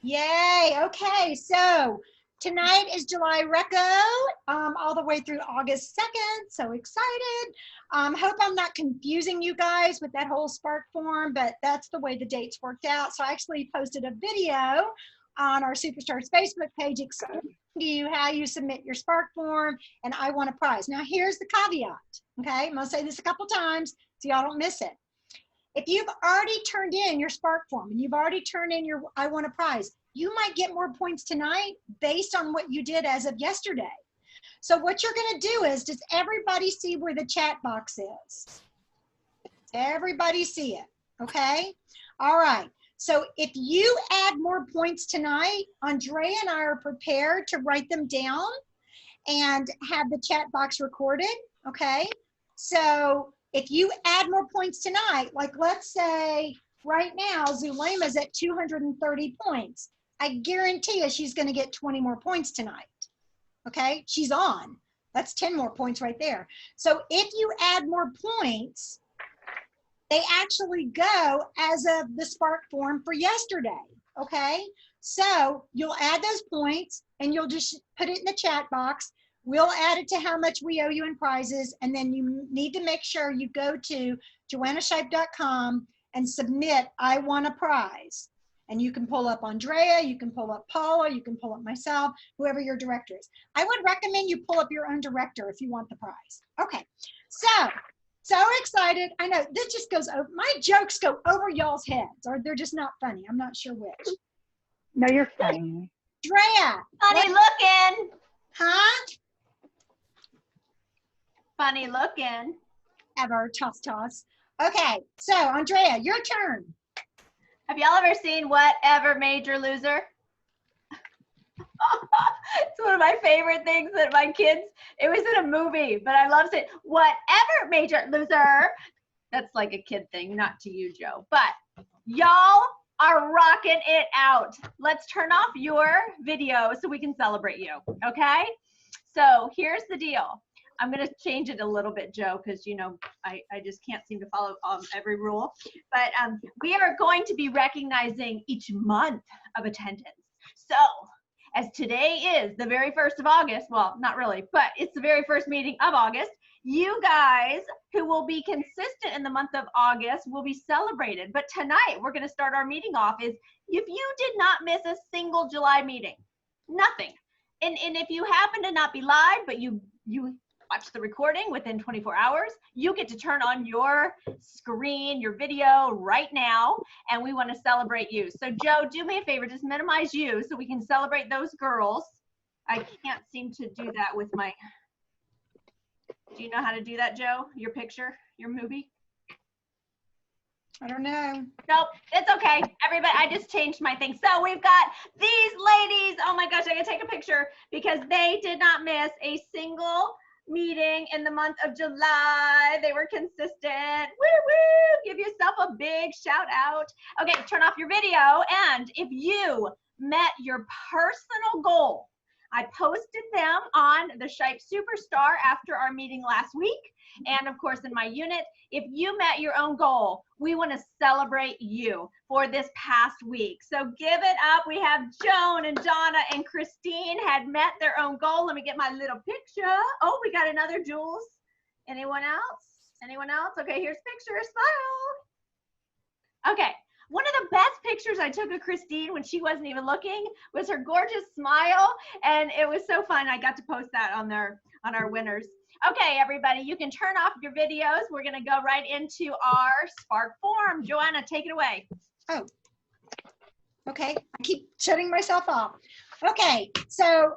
Yay. Okay. So tonight is July Reco, all the way through August 2nd. So excited. Hope I'm not confusing you guys with that whole Spark form, but that's the way the dates worked out. So I actually posted a video on our Superstars Facebook page explaining to you how you submit your Spark form, and I want a prize. Now here's the caveat. Okay, I'm gonna say this a couple times so y'all don't miss it. If you've already turned in your Spark form and you've already turned in your I want a prize, you might get more points tonight based on what you did as of yesterday. So what you're going to do is, does everybody see where the chat box is? Everybody see it, okay? All right. So if you add more points tonight, Andrea and I are prepared to write them down and have the chat box recorded, okay? So if you add more points tonight, like let's say right now, Zulema's at 230 points. I guarantee you she's going to get 20 more points tonight. Okay, she's on. That's 10 more points right there. So if you add more points, they actually go as of the Spark form for yesterday. Okay, so you'll add those points and you'll just put it in the chat box. We'll add it to how much we owe you in prizes, and then you need to make sure you go to joannashipe.com and submit I want a prize. And you can pull up Andrea, you can pull up Paula, you can pull up myself, whoever your director is. I would recommend you pull up your own director if you want the prize. Okay, so excited. I know this just goes over, my jokes go over y'all's heads, or they're just not funny. I'm not sure which. No, you're funny. Andrea. Funny looking. Huh? Funny looking. Ever, toss. Okay, so Andrea, your turn. Have y'all ever seen Whatever Major Loser? It's one of my favorite things that my kids, it was in a movie, but I love it. Whatever Major Loser. That's like a kid thing, not to you, Joe. But y'all are rocking it out. Let's turn off your video so we can celebrate you, okay? So here's the deal. I'm going to change it a little bit, Joe, because, you know, I just can't seem to follow every rule. But we are going to be recognizing each month of attendance. So as today is the very 1st of August, well, not really, but it's the very first meeting of August, you guys who will be consistent in the month of August will be celebrated. But tonight, we're going to start our meeting off is if you did not miss a single July meeting, nothing. And if you happen to not be live, but you watch the recording within 24 hours, you get to turn on your screen, your video right now, and we want to celebrate you. So Joe, do me a favor, just minimize you so we can celebrate those girls. I can't seem to do that with my, do you know how to do that, Joe? Your picture, your movie? I don't know. Nope, it's okay. Everybody, I just changed my thing. So we've got these ladies. Oh my gosh, I gotta take a picture because they did not miss a single meeting in the month of July. They were consistent. Woo woo! Give yourself a big shout out. Okay, turn off your video. And if you met your personal goal, I posted them on the Shipe Superstar after our meeting last week. And of course in my unit, if you met your own goal, we want to celebrate you for this past week. So give it up. We have Joan and Donna and Christine had met their own goal. Let me get my little picture. Oh, we got another Jules. Anyone else? Anyone else? Okay, here's picture. Smile. Okay. One of the best pictures I took of Christine when she wasn't even looking was her gorgeous smile, and it was so fun. I got to post that on our winners. Okay, everybody, you can turn off your videos. We're going to go right into our Spark form. Joanna, take it away. Oh, okay. I keep shutting myself off. Okay, so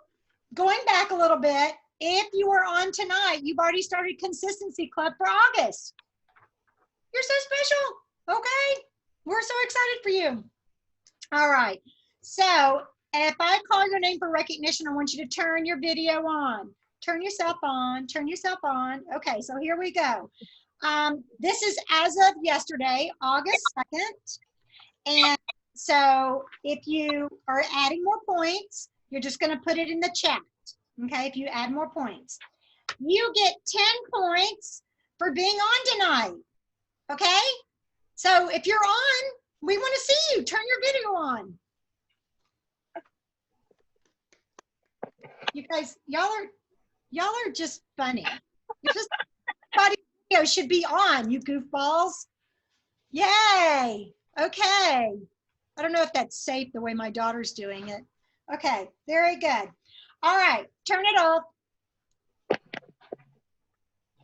going back a little bit, if you were on tonight, you've already started Consistency Club for August. You're so special, okay? We're so excited for you. All right, so if I call your name for recognition, I want you to turn your video on. Turn yourself on, turn yourself on. Okay, so here we go. This is as of yesterday, August 2nd. And so if you are adding more points, you're just gonna put it in the chat, okay, if you add more points. You get 10 points for being on tonight, okay? So if you're on, we wanna see you, turn your video on. You guys, y'all are just funny. You just body video should be on, you goofballs. Yay. Okay. I don't know if that's safe the way my daughter's doing it. Okay, very good. All right, turn it off.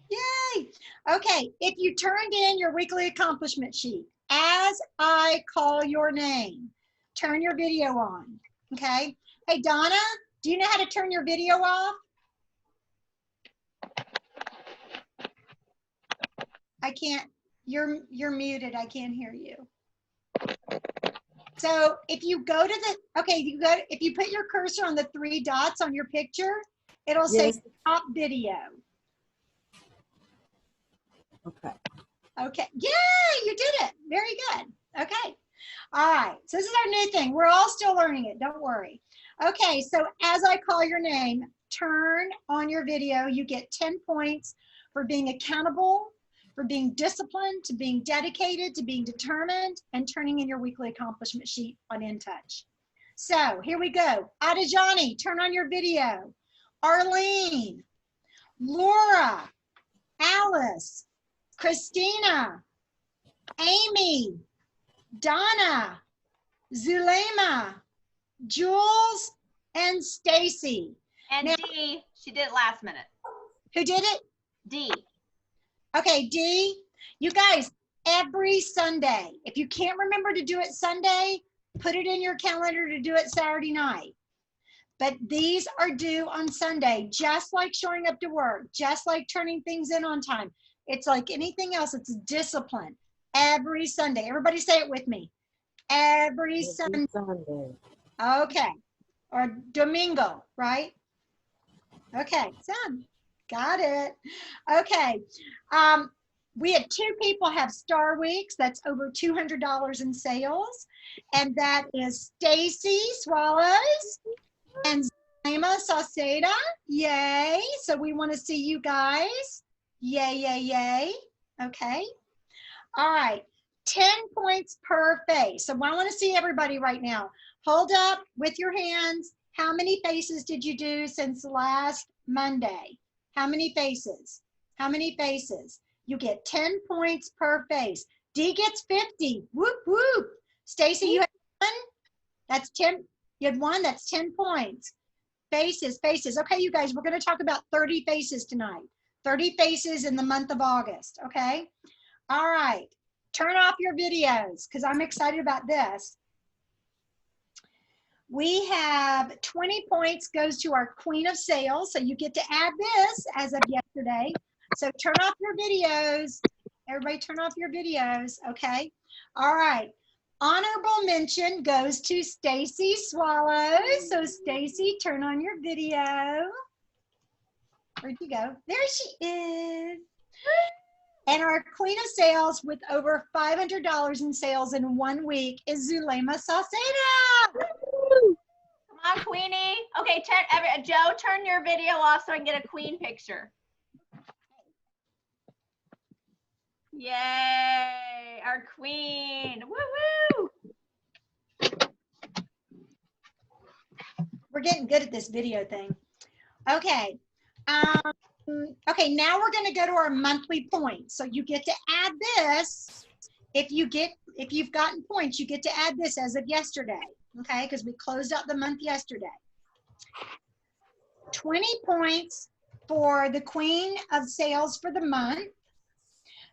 Yay. Okay, if you turned in your weekly accomplishment sheet, as I call your name, turn your video on, okay? Hey, Donna, do you know how to turn your video off? I can't, you're muted, I can't hear you. So if you go to the, okay, if you put your cursor on the 3 dots on your picture, it'll say stop video. Okay. Okay, yay, you did it, very good, okay. All right, so this is our new thing. We're all still learning it, don't worry. Okay, so as I call your name, turn on your video. You get 10 points for being accountable, for being disciplined, to being dedicated, to being determined, and turning in your weekly accomplishment sheet on InTouch. So here we go. Adijani, turn on your video. Arlene, Laura, Alice, Christina, Amy, Donna, Zulema, Jules, and Stacy. And now, D, she did it last minute. Who did it? D. Okay, D, you guys, every Sunday, if you can't remember to do it Sunday, put it in your calendar to do it Saturday night. But these are due on Sunday, just like showing up to work, just like turning things in on time. It's like anything else, it's discipline. Every Sunday. Everybody say it with me. Every Sunday. Okay. Or Domingo, right? Okay, Sam, got it. Okay. We had 2 people have Star Weeks. That's over $200 in sales. And that is Stacy Swallows and Zema Sauceda. Yay. So we want to see you guys. Yay, yay, yay. Okay. All right. 10 points per face. So I want to see everybody right now. Hold up with your hands. How many faces did you do since last Monday? How many faces? How many faces? You get 10 points per face. D gets 50. Whoop, whoop. Stacy, you had 1? That's 10. You had 1. That's 10 points. Faces, faces. Okay, you guys, we're going to talk about 30 faces tonight. 30 faces in the month of August, okay? All right. Turn off your videos because I'm excited about this. We have 20 points goes to our Queen of Sales. So you get to add this as of yesterday. So turn off your videos. Everybody turn off your videos, okay? All right. Honorable mention goes to Stacy Swallows. So Stacy, turn on your video. Where'd you go? There she is. And our Queen of Sales with over $500 in sales in 1 week is Zulema Sauceda. Come on, Queenie. Okay, Joe, turn your video off so I can get a queen picture. Yay, our queen. Woo-woo. We're getting good at this video thing. Okay. Okay, now we're going to go to our monthly points. So you get to add this. If you've gotten points, you get to add this as of yesterday. Okay, because we closed out the month yesterday. 20 points for the Queen of Sales for the month.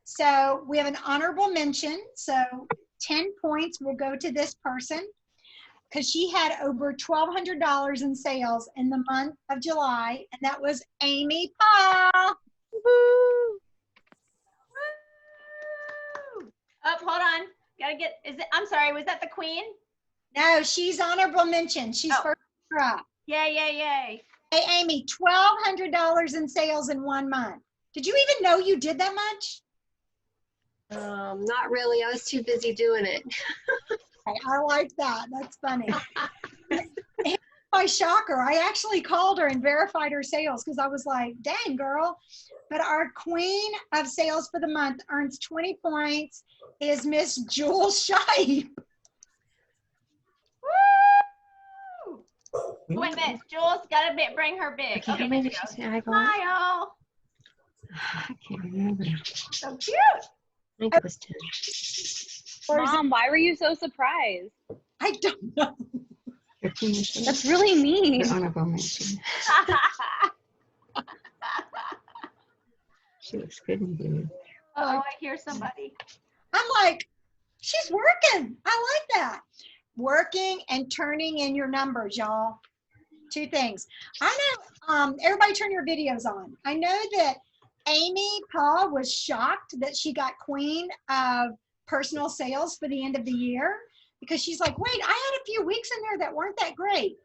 So we have an honorable mention. So 10 points will go to this person because she had over $1,200 in sales in the month of July, and that was Amy Paul. Woo! Oh, hold on. Gotta get, I'm sorry, was that the queen? No, she's honorable mention. She's first up. Yay, yay, yay. Hey, Amy, $1,200 in sales in 1 month. Did you even know you did that much? Not really. I was too busy doing it. Okay, I like that. That's funny. My shocker. I actually called her and verified her sales because I was like, dang, girl. But our Queen of Sales for the month earns 20 points is Miss Jules Shipe. Woo! Wait a minute, Jules, gotta bring her big. Okay, how Okay, many there did you she go. say I got? Smile. I can't remember. So cute. I think it was 10. Or is it, Mom, why were you so surprised? I don't know. 13 mentions. That's really mean. Or honorable mention. She looks good in blue. Oh, I hear somebody. I'm like, she's working. I like that. Working and turning in your numbers, y'all. Two things. I know, everybody turn your videos on. I know that Amy Paul was shocked that she got queen of personal sales for the end of the year because she's like, wait, I had a few weeks in there that weren't that great.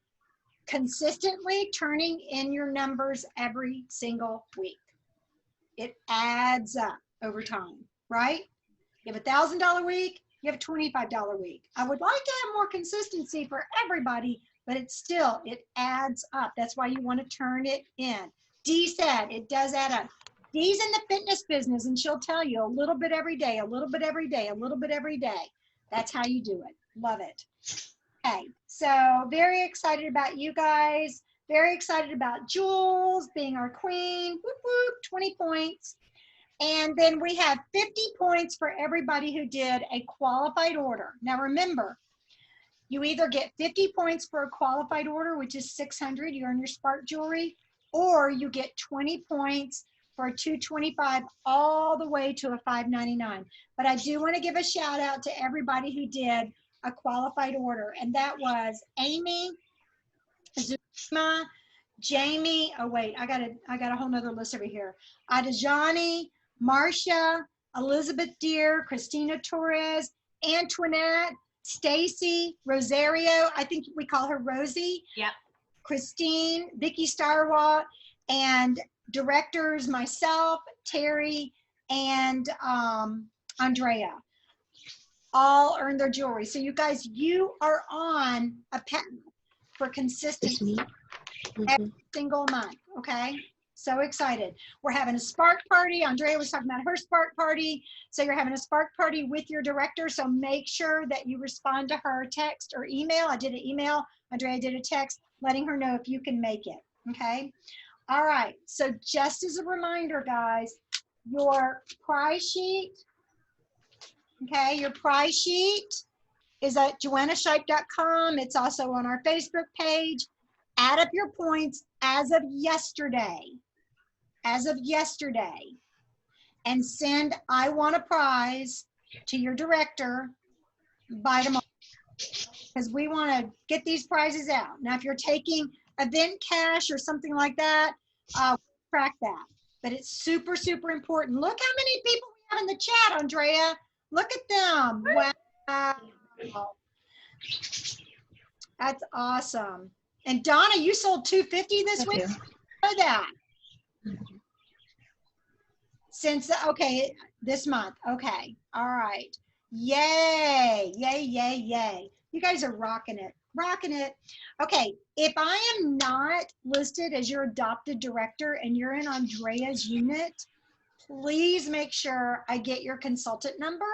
Consistently turning in your numbers every single week. It adds up over time, right? You have $1,000 week, you have a $25 week. I would like to have more consistency for everybody, but it's still, it adds up. That's why you want to turn it in. Dee said it does add up. Dee's in the fitness business and she'll tell you a little bit every day, a little bit every day, a little bit every day. That's how you do it. Love it. Okay, so very excited about you guys. Very excited about Jules being our queen. Whoop, whoop, 20 points. And then we have 50 points for everybody who did a qualified order. Now remember, you either get 50 points for a qualified order, which is 600, you earn your Spark jewelry, or you get 20 points for a 225 all the way to a 599. But I do want to give a shout out to everybody who did a qualified order, and that was Amy, Zuma, Jamie. Oh wait, I got a whole nother list over here. Adajani, Marcia, Elizabeth Deer, Christina Torres, Antoinette, Stacy, Rosario. I think we call her Rosie. Yep. Christine, Vicky Starwalt, and directors myself, Terry, and Andrea. All earned their jewelry. So you guys, you are on a patent for consistency every single month, okay? So excited. We're having a Spark party. Andrea was talking about her Spark party. So you're having a Spark party with your director. So make sure that you respond to her text or email. I did an email. Andrea did a text letting her know if you can make it, okay? All right. So just as a reminder, guys, your prize sheet, okay, your prize sheet is at joannashipe.com. It's also on our Facebook page. Add up your points as of yesterday, and send I want a prize to your director by tomorrow, because we want to get these prizes out. Now, if you're taking event cash or something like that, track that. But it's super, super important. Look how many people we have in the chat, Andrea. Look at them. Wow. That's awesome. And Donna, you sold 250 this week? I know that. Since, okay, this month. Okay. All right. Yay. Yay, yay, yay. You guys are rocking it. Rocking it. Okay. If I am not listed as your adopted director and you're in Andrea's unit, please make sure I get your consultant number.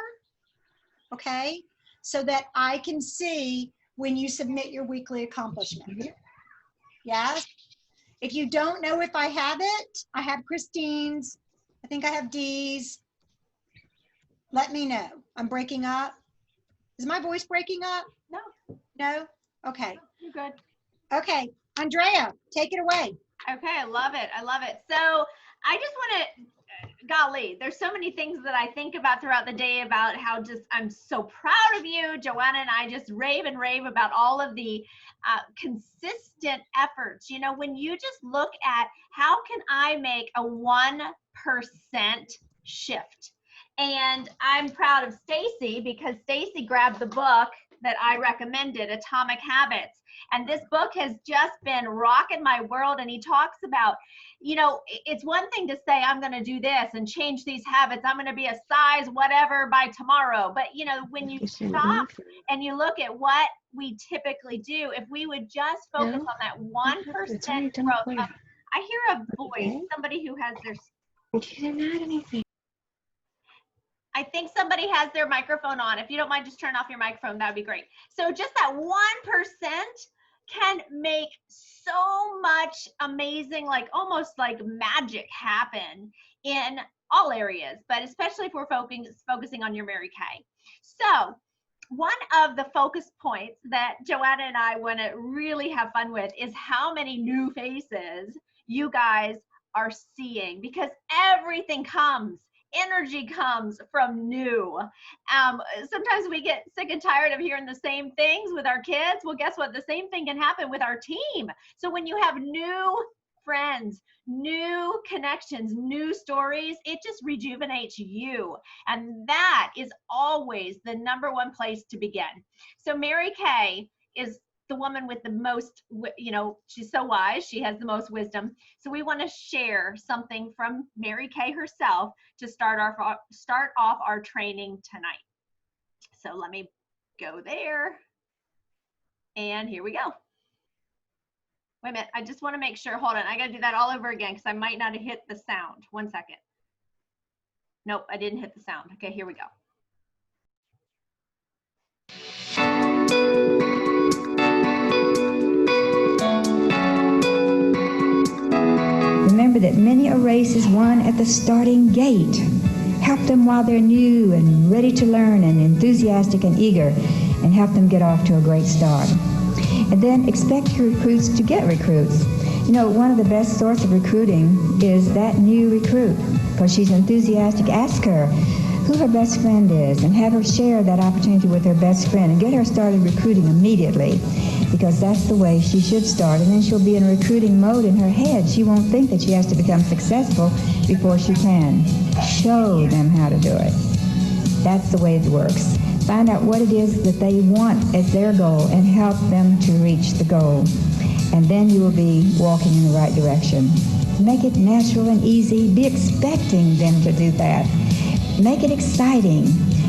Okay. So that I can see when you submit your weekly accomplishment. Yes. If you don't know if I have it, I have Christine's. I think I have Dee's. Let me know. I'm breaking up. Is my voice breaking up? No. No? Okay. You're good. Okay. Andrea, take it away. Okay, I love it. I love it. So I just want to, golly, there's so many things that I think about throughout the day about how just I'm so proud of you. Joanna and I just rave and rave about all of the consistent efforts. You know, when you just look at how can I make a 1% shift? And I'm proud of Stacy because Stacy grabbed the book that I recommended, Atomic Habits. And this book has just been rocking my world. And he talks about, you know, it's one thing to say, I'm going to do this and change these habits. I'm going to be a size whatever by tomorrow. But, you know, when you stop and you look at what we typically do, if we would just focus on that 1% growth. I hear a voice, somebody who has their... You didn't add anything. I think somebody has their microphone on. If you don't mind, just turn off your microphone. That would be great. So just that 1%, can make so much amazing, like almost like magic happen in all areas, but especially if we're focusing on your Mary Kay. So one of the focus points that Joanna and I want to really have fun with is how many new faces you guys are seeing, because everything comes, energy comes from new. Sometimes we get sick and tired of hearing the same things with our kids. Well, guess what? The same thing can happen with our team. So when you have new friends, new connections, new stories, it just rejuvenates you. And that is always the #1 place to begin. So Mary Kay is the woman with the most, you know, she's so wise, she has the most wisdom. So we want to share something from Mary Kay herself to start off our training tonight. So let me go there. And here we go. Wait a minute, I just want to make sure, hold on, I got to do that all over again because I might not have hit the sound. 1 second. Nope, I didn't hit the sound. Okay, here we go. Remember that many a race is won at the starting gate. Help them while they're new and ready to learn and enthusiastic and eager, and help them get off to a great start. And then expect your recruits to get recruits. You know, one of the best sorts of recruiting is that new recruit, because she's enthusiastic. Ask her who her best friend is and have her share that opportunity with her best friend and get her started recruiting immediately, because that's the way she should start. And then she'll be in recruiting mode in her head. She won't think that she has to become successful before she can. Show them how to do it. That's the way it works. Find out what it is that they want as their goal and help them to reach the goal. And then you will be walking in the right direction. Make it natural and easy. Be expecting them to do that. Make it exciting.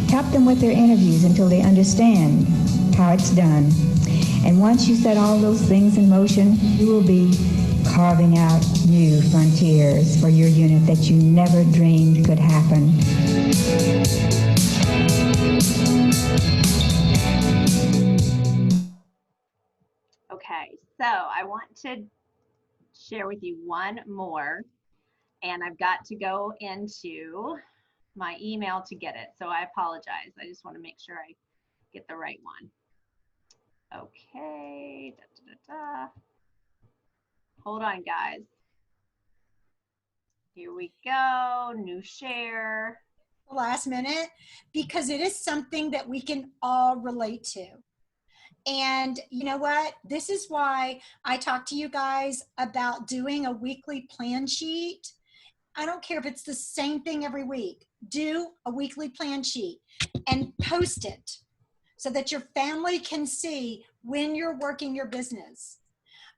Help them with their interviews until they understand how it's done. And once you set all those things in motion, you will be carving out new frontiers for your unit that you never dreamed could happen. Okay, so I want to share with you one more, and I've got to go into my email to get it, so I apologize. I just want to make sure I get the right one. Okay, hold on, guys. Here we go, new share. Last minute, because it is something that we can all relate to. And you know what? This is why I talk to you guys about doing a weekly plan sheet. I don't care if it's the same thing every week. Do a weekly plan sheet and post it so that your family can see when you're working your business.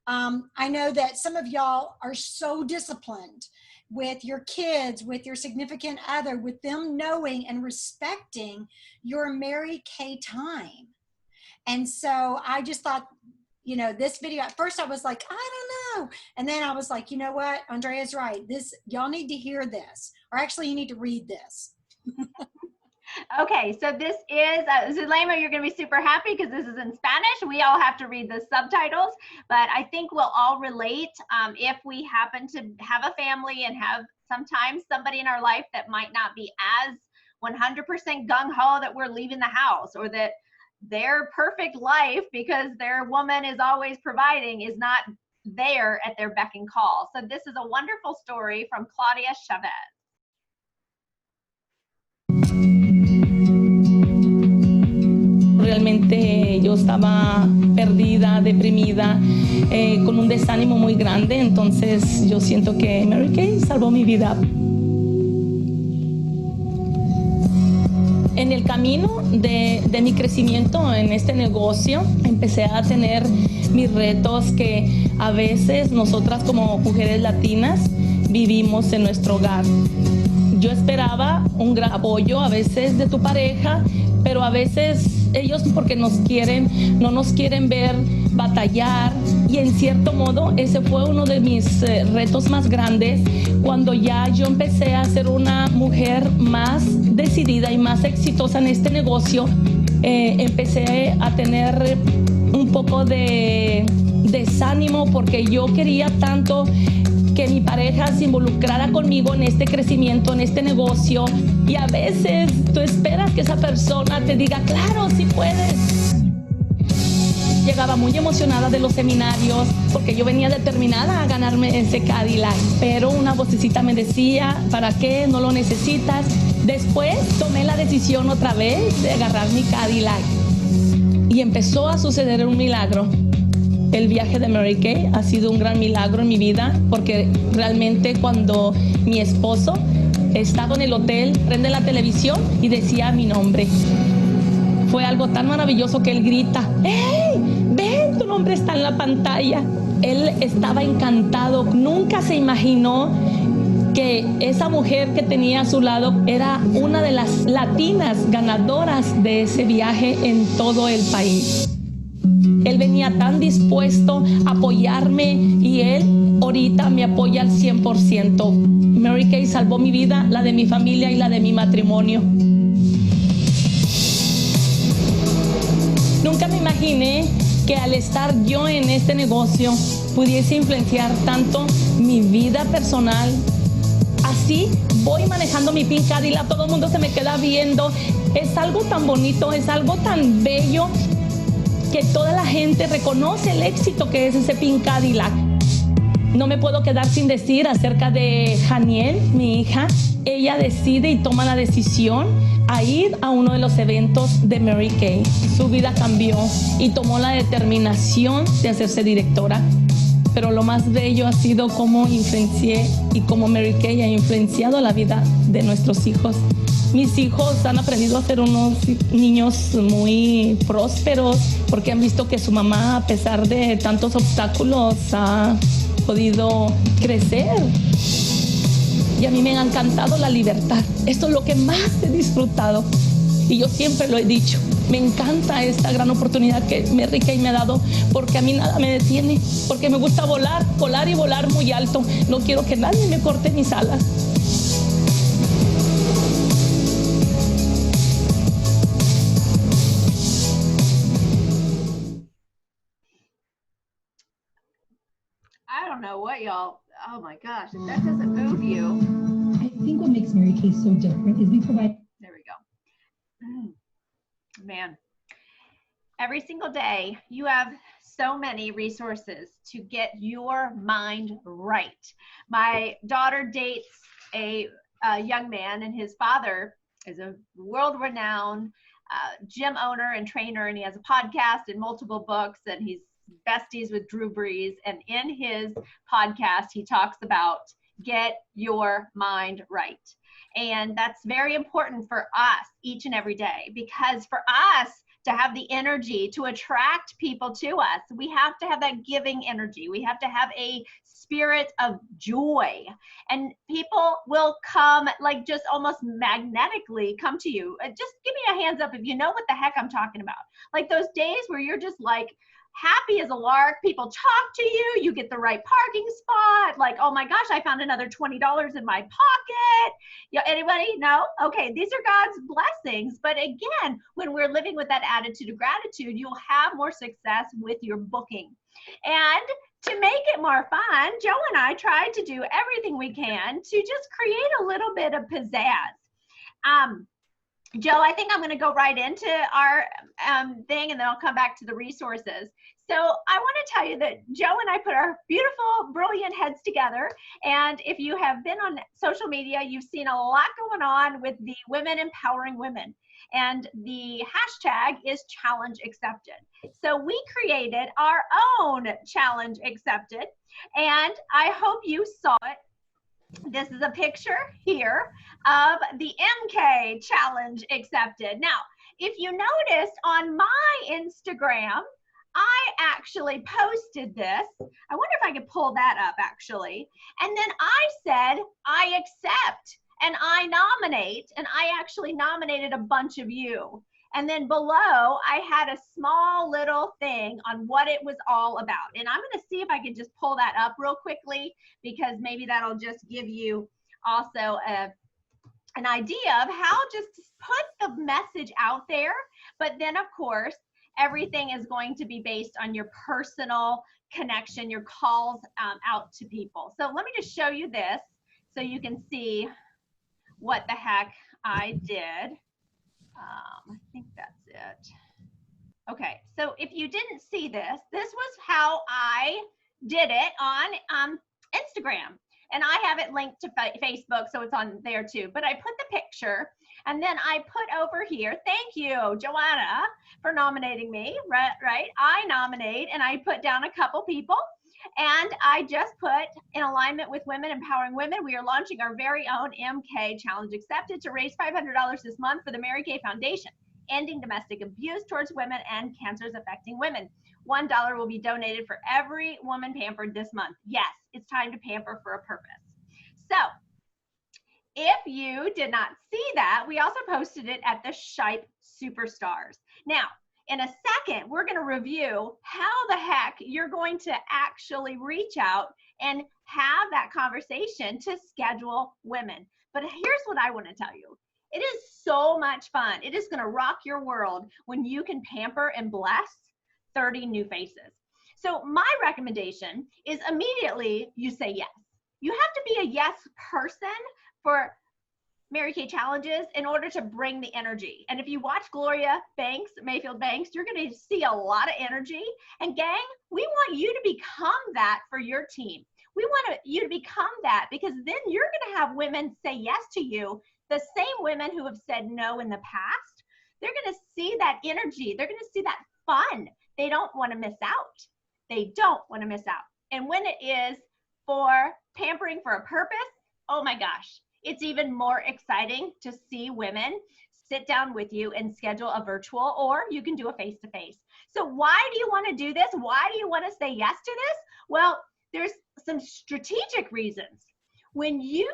I know that some of y'all are so disciplined with your kids, with your significant other, with them knowing and respecting your Mary Kay time. And so I just thought, you know, this video, at first I was like, I don't know. And then I was like, you know what? Andrea's right. Y'all need to hear this, or actually you need to read this. Okay, so this is, Zulema, you're going to be super happy because this is in Spanish. We all have to read the subtitles, but I think we'll all relate if we happen to have a family and have sometimes somebody in our life that might not be as 100% gung-ho that we're leaving the house, or that their perfect life, because their woman is always providing, is not there at their beck and call. So this is a wonderful story from Claudia Chavez. Realmente yo estaba perdida, deprimida, con un desánimo muy grande, entonces yo siento que Mary Kay salvó mi vida. En el camino de mi crecimiento en este negocio, empecé a tener mis retos que a veces nosotras como mujeres latinas vivimos en nuestro hogar. Yo esperaba un gran apoyo a veces de tu pareja, pero a veces ellos porque no nos quieren ver batallar, y en cierto modo ese fue uno de mis retos más grandes cuando ya yo empecé a ser una mujer más decidida y más exitosa en este negocio. Empecé a tener un poco de desánimo porque yo quería tanto que mi pareja se involucrara conmigo en este crecimiento, en este negocio. Y a veces tú esperas que esa persona te diga, claro, sí puedes. Llegaba muy emocionada de los seminarios porque yo venía determinada a ganarme ese Cadillac. Pero una vocecita me decía, ¿para qué? No lo necesitas. Después tomé la decisión otra vez de agarrar mi Cadillac. Y empezó a suceder un milagro. El viaje de Mary Kay ha sido un gran milagro en mi vida porque realmente cuando mi esposo estaba en el hotel, prende la televisión y decía mi nombre. Fue algo tan maravilloso que él grita, ¡hey! ¡Ven! Tu nombre está en la pantalla. Él estaba encantado. Nunca se imaginó que esa mujer que tenía a su lado era una de las latinas ganadoras de ese viaje en todo el país. Él venía tan dispuesto a apoyarme y él ahorita me apoya al 100%. Mary Kay salvó mi vida, la de mi familia y la de mi matrimonio. Nunca me imaginé que al estar yo en este negocio pudiese influenciar tanto mi vida personal. Así voy manejando mi Pink Cadillac, todo el mundo se me queda viendo. Es algo tan bonito, es algo tan bello que toda la gente reconoce el éxito que es ese Pink Cadillac. No me puedo quedar sin decir acerca de Janiel, mi hija. Ella decide y toma la decisión a ir a uno de los eventos de Mary Kay. Su vida cambió y tomó la determinación de hacerse directora. Pero lo más bello ha sido cómo influencié y cómo Mary Kay ha influenciado la vida de nuestros hijos. Mis hijos han aprendido a ser unos niños muy prósperos porque han visto que su mamá, a pesar de tantos obstáculos, ha podido crecer. Y a mí me ha encantado la libertad. Esto es lo que más he disfrutado. Y yo siempre lo he dicho. Me encanta esta gran oportunidad que Mary Kay me ha dado porque a mí nada me detiene. Porque me gusta volar y volar muy alto. No quiero que nadie me corte mis alas. I don't know what y'all, oh my gosh, if that doesn't move you. I think what makes Mary Kay so different is we provide. There we go. Man, every single day you have so many resources to get your mind right. My daughter dates a young man, and his father is a world-renowned gym owner and trainer, and he has a podcast and multiple books, and he's besties with Drew Brees. And in his podcast, he talks about get your mind right. And that's very important for us each and every day, because for us to have the energy to attract people to us, we have to have that giving energy. We have to have a spirit of joy, and people will come, like, just almost magnetically come to you. Just give me a hands up if you know what the heck I'm talking about. Like those days where you're just like happy as a lark, people talk to you, you get the right parking spot, like, oh my gosh, I found another $20 in my pocket. Yeah, anybody? No? Okay, these are God's blessings. But again, when we're living with that attitude of gratitude, you'll have more success with your booking. And to make it more fun, Joe and I tried to do everything we can to just create a little bit of pizzazz. Joe, I think I'm going to go right into our thing, and then I'll come back to the resources. So I want to tell you that Joe and I put our beautiful, brilliant heads together. And if you have been on social media, you've seen a lot going on with the Women Empowering Women. And the hashtag is Challenge Accepted. So we created our own Challenge Accepted. And I hope you saw it. This is a picture here of the MK Challenge Accepted. Now, if you noticed on my Instagram, I actually posted this. I wonder if I could pull that up actually. And then I said, I accept and I nominate, and I actually nominated a bunch of you. And then below, I had a small little thing on what it was all about. And I'm going to see if I can just pull that up real quickly, because maybe that'll just give you also an idea of how just to put the message out there. But then, of course, everything is going to be based on your personal connection, your calls out to people. So let me just show you this so you can see what the heck I did. I think that's it. Okay, so if you didn't see this, this was how I did it on Instagram. And I have it linked to Facebook, so it's on there too. But I put the picture, and then I put over here, thank you, Joanna, for nominating me, right? I nominate, and I put down a couple people. And I just put, in alignment with Women Empowering Women, we are launching our very own MK Challenge Accepted to raise $500 this month for the Mary Kay Foundation, ending domestic abuse towards women and cancers affecting women. $1 will be donated for every woman pampered this month. Yes, it's time to pamper for a purpose. So if you did not see that, we also posted it at the Shipe Superstars. Now, in a second, we're going to review how the heck you're going to actually reach out and have that conversation to schedule women. But here's what I want to tell you. It is so much fun. It is going to rock your world when you can pamper and bless 30 new faces. So my recommendation is immediately you say yes. You have to be a yes person for Mary Kay challenges in order to bring the energy. And if you watch Gloria Banks, Mayfield Banks, you're going to see a lot of energy. And gang, we want you to become that for your team. We want you to become that, because then you're going to have women say yes to you. The same women who have said no in the past, they're going to see that energy. They're going to see that fun. They don't want to miss out. They don't want to miss out. And when it is for pampering for a purpose, oh my gosh, it's even more exciting to see women sit down with you and schedule a virtual, or you can do a face-to-face. So why do you want to do this? Why do you want to say yes to this? Well, there's some strategic reasons. When you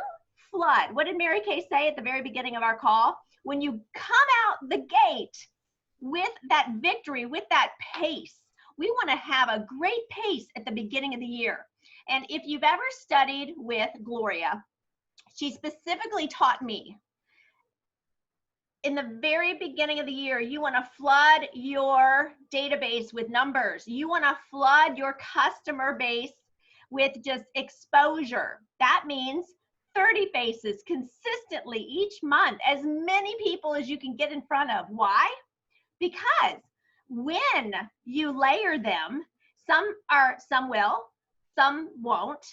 flood, what did Mary Kay say at the very beginning of our call? When you come out the gate with that victory, with that pace, we want to have a great pace at the beginning of the year. And if you've ever studied with Gloria, she specifically taught me in the very beginning of the year, you want to flood your database with numbers. You want to flood your customer base with just exposure. That means 30 faces consistently each month, as many people as you can get in front of. Why? Because when you layer them, some will, some won't.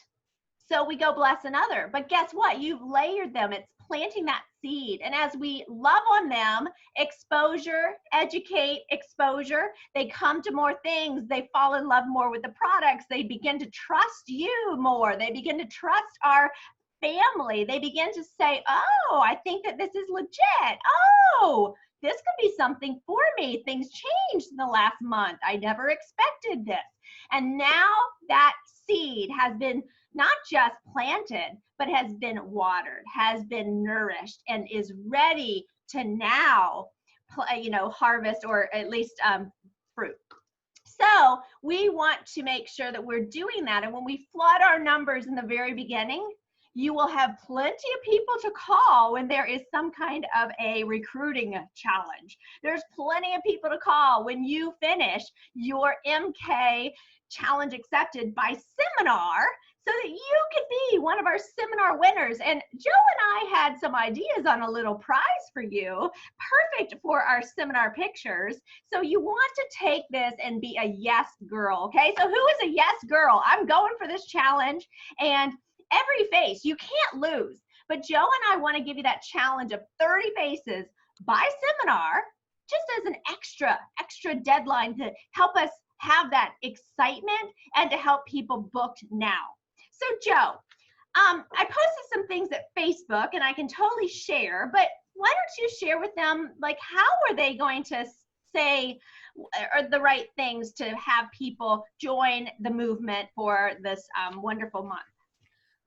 So we go bless another. But guess what? You've layered them. It's planting that seed. And as we love on them, exposure, educate, exposure, they come to more things. They fall in love more with the products. They begin to trust you more. They begin to trust our family. They begin to say, oh, I think that this is legit. Oh, this could be something for me. Things changed in the last month. I never expected this. And now that seed has been not just planted, but has been watered, has been nourished, and is ready to now, harvest, or at least fruit. So we want to make sure that we're doing that. And when we flood our numbers in the very beginning, you will have plenty of people to call when there is some kind of a recruiting challenge. There's plenty of people to call when you finish your MK Challenge Accepted by seminar, so that you can be one of our seminar winners. And Joe and I had some ideas on a little prize for you, perfect for our seminar pictures. So you want to take this and be a yes girl, okay? So who is a yes girl? I'm going for this challenge, and every face, you can't lose. But Joe and I want to give you that challenge of 30 faces by seminar, just as an extra deadline to help us have that excitement and to help people book now. So Joe, I posted some things at Facebook, and I can totally share, but why don't you share with them, like, how are they going to say or the right things to have people join the movement for this wonderful month?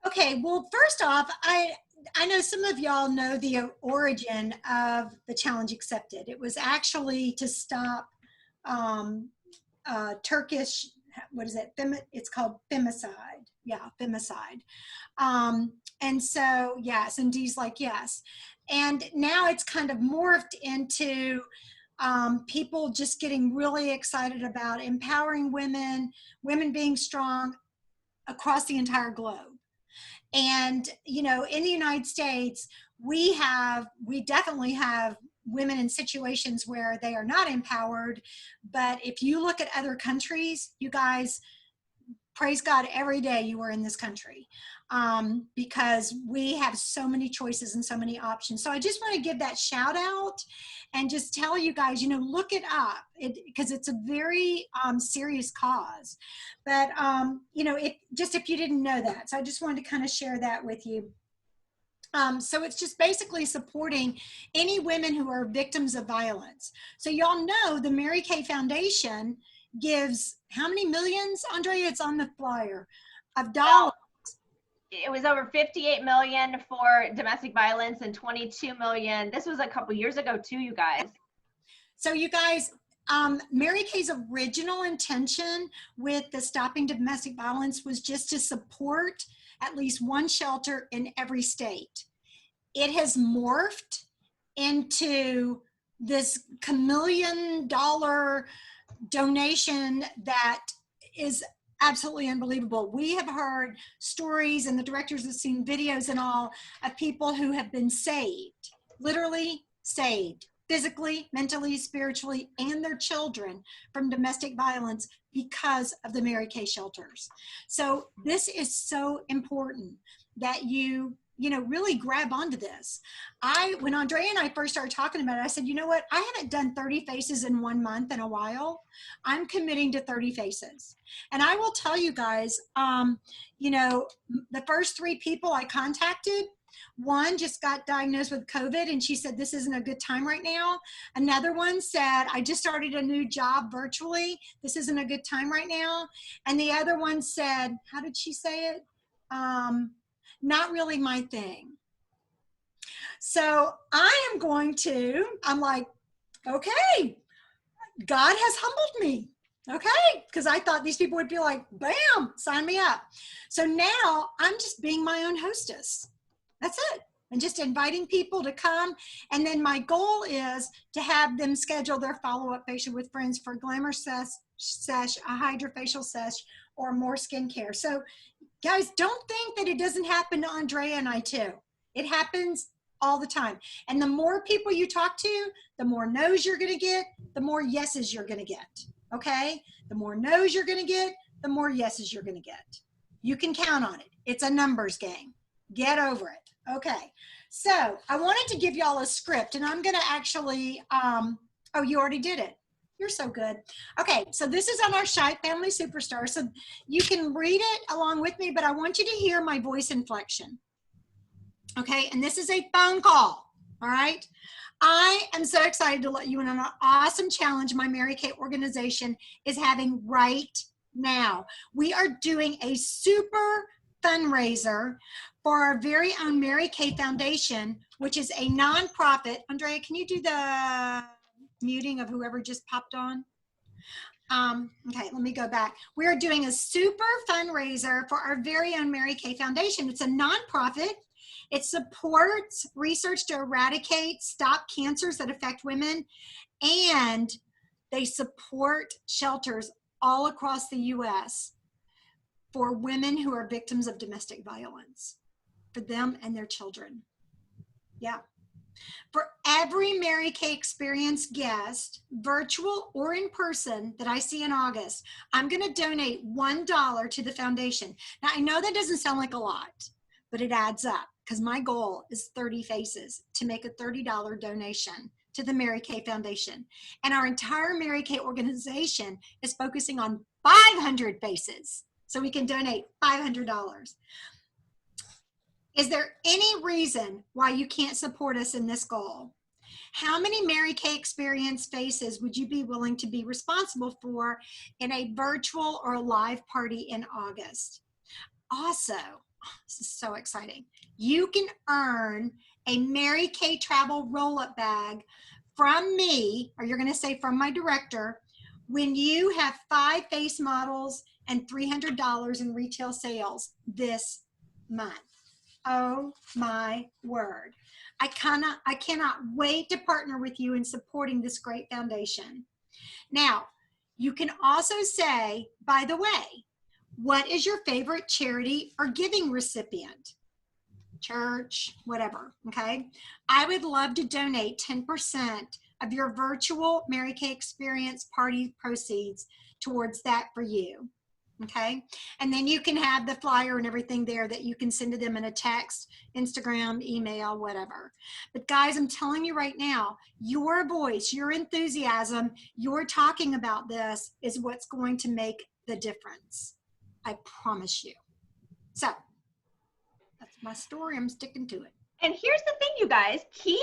Okay, well, first off, I know some of y'all know the origin of the Challenge Accepted. It was actually to stop Turkish, what is it? It's called femicide. Yeah, femicide. And so, yes, and Dee's like, yes. And now it's kind of morphed into people just getting really excited about empowering women, women being strong across the entire globe. And, you know, in the United States, we definitely have women in situations where they are not empowered. But if you look at other countries, you guys, praise God every day you are in this country, because we have so many choices and so many options. So I just want to give that shout out and just tell you guys, you know, look it up, because it's a very serious cause. But, you know, if you didn't know that. So I just wanted to kind of share that with you. So it's just basically supporting any women who are victims of violence. So y'all know the Mary Kay Foundation gives how many millions, Andrea? It's on the flyer, of dollars. It was over 58 million for domestic violence and 22 million. This was a couple years ago too, you guys. So you guys, Mary Kay's original intention with the Stopping Domestic Violence was just to support at least one shelter in every state. It has morphed into this $1 million donation that is absolutely unbelievable. We have heard stories, and the directors have seen videos and all, of people who have been saved, literally saved, physically, mentally, spiritually, and their children from domestic violence because of the Mary Kay shelters. So this is so important that you know, really grab onto this. When Andrea and I first started talking about it, I said, you know what? I haven't done 30 faces in 1 month in a while. I'm committing to 30 faces. And I will tell you guys, you know, the first 3 people I contacted, one just got diagnosed with COVID and she said, this isn't a good time right now. Another one said, I just started a new job virtually. This isn't a good time right now. And the other one said, how did she say it? Not really my thing. So I'm like, okay, God has humbled me. Okay, because I thought these people would be like, bam, sign me up. So now I'm just being my own hostess. That's it. And just inviting people to come. And then my goal is to have them schedule their follow-up facial with friends for a glamour sesh, a hydrofacial sesh, or more skincare. So guys, don't think that it doesn't happen to Andrea and I too. It happens all the time. And the more people you talk to, the more no's you're gonna get, the more yeses you're gonna get, okay? The more no's you're gonna get, the more yeses you're gonna get. You can count on it. It's a numbers game. Get over it, okay? So I wanted to give y'all a script, and I'm gonna actually, oh, you already did it. You're so good. Okay, so this is on our Shy Family Superstar. So you can read it along with me, but I want you to hear my voice inflection. Okay, and this is a phone call, all right? I am so excited to let you in on an awesome challenge my Mary Kay organization is having right now. We are doing a super fundraiser for our very own Mary Kay Foundation, which is a nonprofit. Andrea, can you do the muting of whoever just popped on? Okay, let me go back. We are doing a super fundraiser for our very own Mary Kay Foundation. It's a nonprofit. It supports research to stop cancers that affect women, and they support shelters all across the U.S. for women who are victims of domestic violence, for them and their children. Yeah. For every Mary Kay Experience guest, virtual or in person, that I see in August, I'm going to donate $1 to the foundation. Now, I know that doesn't sound like a lot, but it adds up, because my goal is 30 faces to make a $30 donation to the Mary Kay Foundation. And our entire Mary Kay organization is focusing on 500 faces, so we can donate $500. Is there any reason why you can't support us in this goal? How many Mary Kay Experience faces would you be willing to be responsible for in a virtual or live party in August? Also, this is so exciting, you can earn a Mary Kay travel roll-up bag from me, or you're going to say from my director, when you have 5 face models and $300 in retail sales this month. Oh my word. I cannot wait to partner with you in supporting this great foundation. Now, you can also say, by the way, what is your favorite charity or giving recipient? Church, whatever, okay? I would love to donate 10% of your virtual Mary Kay Experience party proceeds towards that for you, okay? And then you can have the flyer and everything there that you can send to them in a text, Instagram, email, whatever. But guys, I'm telling you right now, your voice, your enthusiasm, your talking about this is what's going to make the difference. I promise you. So that's my story. I'm sticking to it. And here's the thing, you guys, keep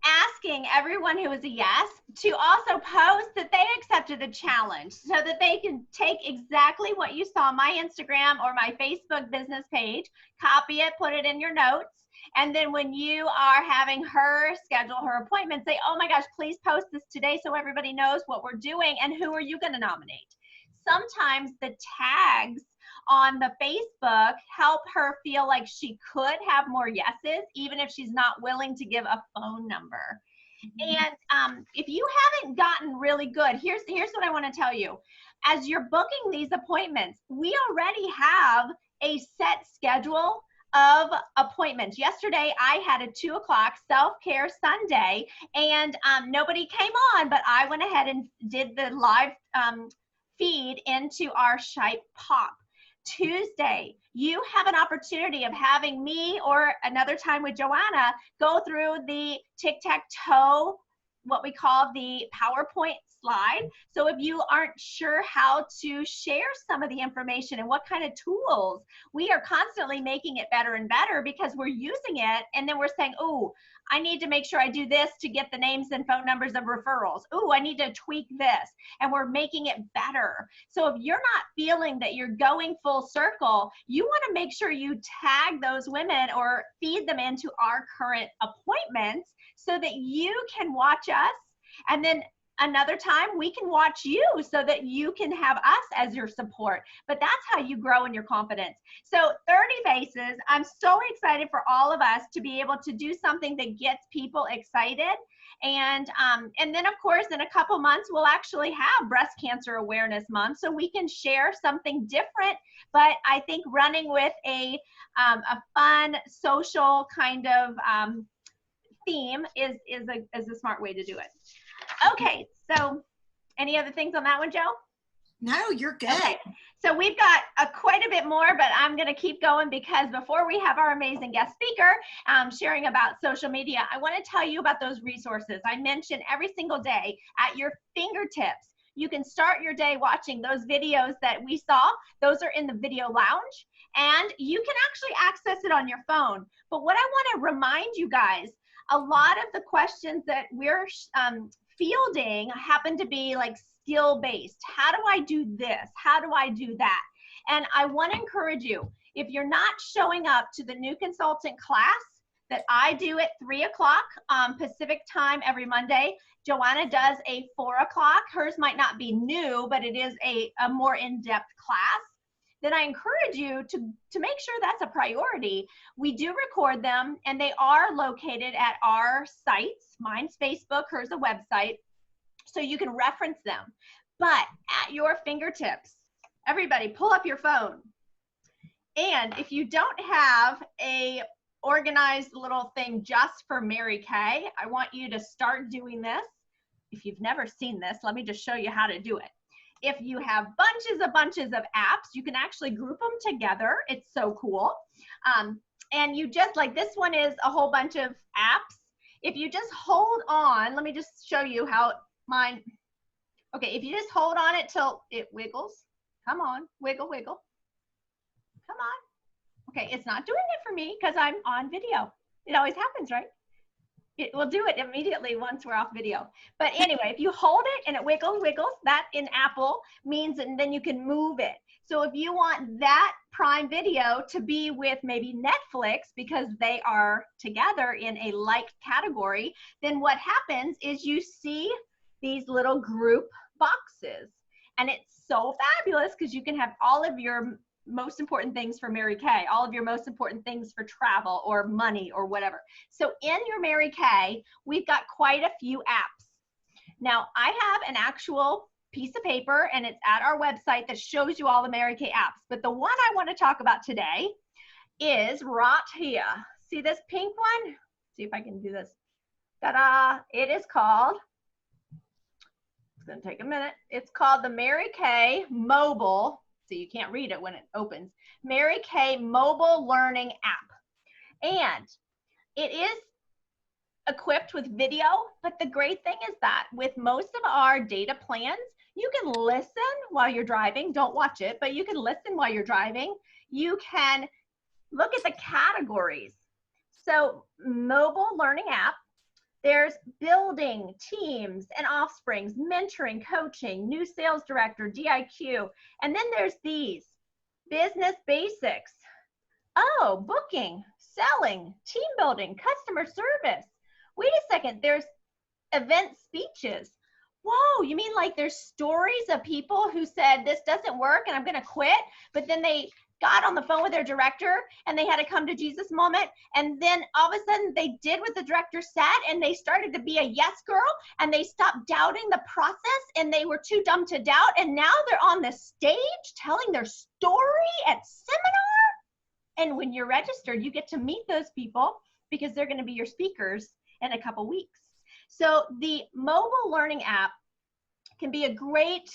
asking everyone who is a yes to also post that they accepted the challenge so that they can take exactly what you saw on my Instagram or my Facebook business page, copy it, put it in your notes. And then when you are having her schedule her appointment, say, oh my gosh, please post this today so everybody knows what we're doing and who are you going to nominate. Sometimes the tags on the Facebook help her feel like she could have more yeses, even if she's not willing to give a phone number. And if you haven't gotten really good, here's what I want to tell you. As you're booking these appointments, we already have a set schedule of appointments. Yesterday, I had a 2 o'clock self-care Sunday, and nobody came on, but I went ahead and did the live feed into our Shipe Pop. Tuesday, you have an opportunity of having me or another time with Joanna go through the tic-tac-toe, what we call the PowerPoint slide. So if you aren't sure how to share some of the information and what kind of tools, we are constantly making it better and better because we're using it and then we're saying, oh, I need to make sure I do this to get the names and phone numbers of referrals. Oh, I need to tweak this. And we're making it better. So if you're not feeling that you're going full circle, you want to make sure you tag those women or feed them into our current appointments so that you can watch us. And then another time we can watch you so that you can have us as your support. But that's how you grow in your confidence. So 30 faces, I'm so excited for all of us to be able to do something that gets people excited. And then of course, in a couple months, we'll actually have Breast Cancer Awareness Month so we can share something different. But I think running with a fun social kind of theme is a smart way to do it. Okay, so any other things on that one, Joe? No, you're good. Okay. So we've got quite a bit more, but I'm going to keep going because before we have our amazing guest speaker sharing about social media, I want to tell you about those resources I mention every single day at your fingertips. You can start your day watching those videos that we saw. Those are in the video lounge, and you can actually access it on your phone. But what I want to remind you guys, a lot of the questions that we're fielding happen to be like skill-based. How do I do this? How do I do that? And I want to encourage you, if you're not showing up to the new consultant class that I do at 3 o'clock Pacific time every Monday, Joanna does a 4 o'clock. Hers might not be new, but it is a more in-depth class. Then I encourage you to make sure that's a priority. We do record them, and they are located at our sites. Mine's Facebook, hers a website, so you can reference them. But at your fingertips, everybody pull up your phone. And if you don't have a organized little thing just for Mary Kay, I want you to start doing this. If you've never seen this, let me just show you how to do it. If you have bunches of apps, you can actually group them together. It's so cool. And you just, like this one is a whole bunch of apps. If you just hold on, let me just show you how mine, okay, if you just hold on it till it wiggles. Come on, wiggle, wiggle. Come on. Okay, it's not doing it for me because I'm on video. It always happens, right? It will do it immediately once we're off video. But anyway, if you hold it and it wiggles, that in Apple means, and then you can move it. So if you want that Prime Video to be with maybe Netflix because they are together in a like category, then what happens is you see these little group boxes. And it's so fabulous because you can have all of your most important things for Mary Kay, all of your most important things for travel or money or whatever. So in your Mary Kay, we've got quite a few apps. Now, I have an actual piece of paper, and it's at our website that shows you all the Mary Kay apps. But the one I want to talk about today is right here. See this pink one? See if I can do this. Ta-da! It is called, it's going to take a minute. It's called the Mary Kay Mobile, so you can't read it when it opens, Mary Kay Mobile Learning App. And it is equipped with video, but the great thing is that with most of our data plans, you can listen while you're driving. Don't watch it, but you can listen while you're driving. You can look at the categories. So mobile learning app, there's building, teams and offsprings, mentoring, coaching, new sales director, DIQ. And then there's these, business basics. Oh, booking, selling, team building, customer service. Wait a second, there's event speeches. Whoa, you mean like there's stories of people who said this doesn't work and I'm gonna quit, but then they got on the phone with their director and they had to come to Jesus moment, and then all of a sudden they did what the director said and they started to be a yes girl and they stopped doubting the process and they were too dumb to doubt, and now they're on the stage telling their story at seminar. And when you're registered, you get to meet those people because they're going to be your speakers in a couple weeks. So the mobile learning app can be a great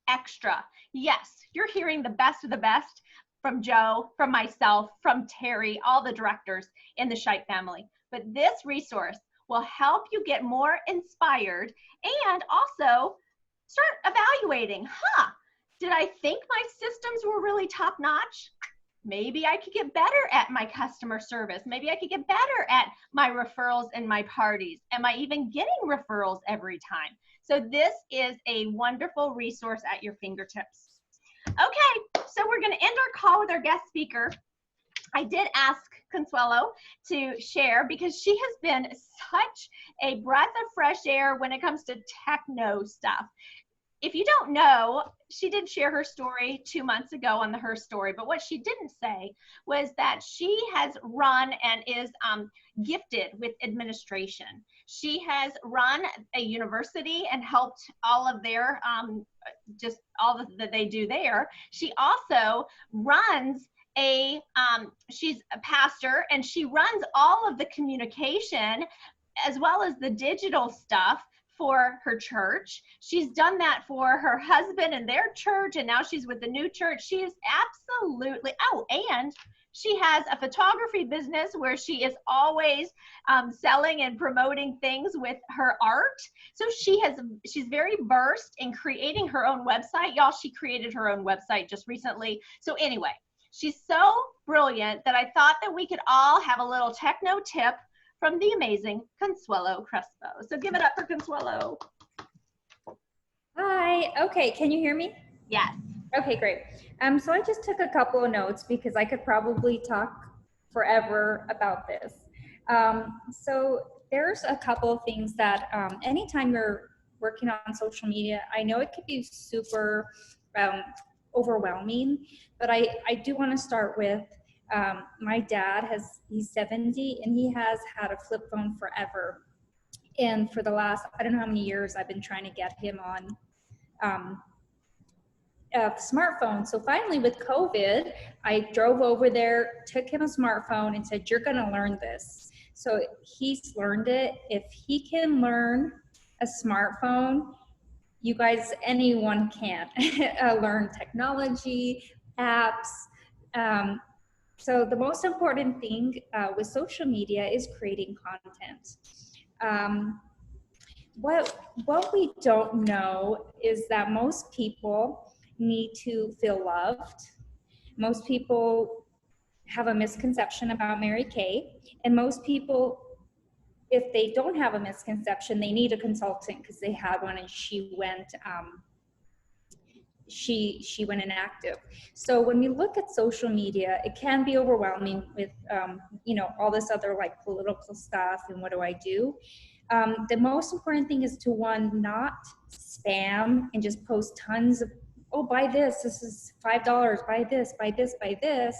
extra. Yes, you're hearing the best of the best from Joe, from myself, from Terry, all the directors in the Scheidt family. But this resource will help you get more inspired and also start evaluating, did I think my systems were really top notch? Maybe I could get better at my customer service. Maybe I could get better at my referrals and my parties. Am I even getting referrals every time? So this is a wonderful resource at your fingertips. Okay, so we're going to end our call with our guest speaker. I did ask Consuelo to share because she has been such a breath of fresh air when it comes to techno stuff. If you don't know, she did share her story 2 months ago on the Her Story, but what she didn't say was that she has run and is gifted with administration. She has run a university and helped all of their, just all that they do there. She also runs she's a pastor and she runs all of the communication as well as the digital stuff for her church. She's done that for her husband and their church, and now she's with the new church. She is absolutely, and she has a photography business where she is always selling and promoting things with her art. So she's very versed in creating her own website. Y'all, she created her own website just recently. So anyway, she's so brilliant that I thought that we could all have a little techno tip from the amazing Consuelo Crespo. So give it up for Consuelo. Hi, okay, can you hear me? Yes. Okay, great. So I just took a couple of notes because I could probably talk forever about this. So there's a couple of things that anytime you're working on social media, I know it could be super overwhelming, but I do want to start with my dad he's 70 and he has had a flip phone forever. And for the last, I don't know how many years I've been trying to get him on a smartphone. So finally with COVID, I drove over there, took him a smartphone and said, you're gonna learn this. So he's learned it. If he can learn a smartphone, you guys, anyone can learn technology, apps. So the most important thing with social media is creating content. What we don't know is that most people need to feel loved. Most people have a misconception about Mary Kay, and most people, if they don't have a misconception, they need a consultant because they had one and she went inactive. So when we look at social media, it can be overwhelming with all this other like political stuff and what do I do? The most important thing is to, one, not spam and just post tons of oh, buy this, this is $5, buy this, buy this, buy this.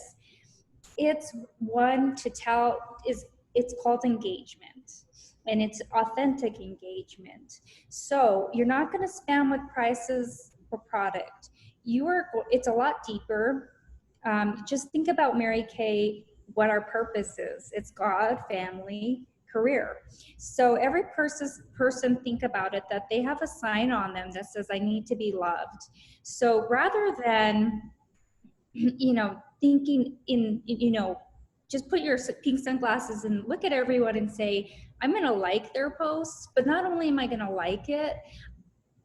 It's one to tell, it's called engagement, and it's authentic engagement. So you're not going to spam with prices or product. It's a lot deeper. Just think about Mary Kay, what our purpose is. It's God, family, career. So every person think about it, that they have a sign on them that says, I need to be loved. So rather than, thinking just put your pink sunglasses and look at everyone and say, I'm going to like their post, but not only am I going to like it,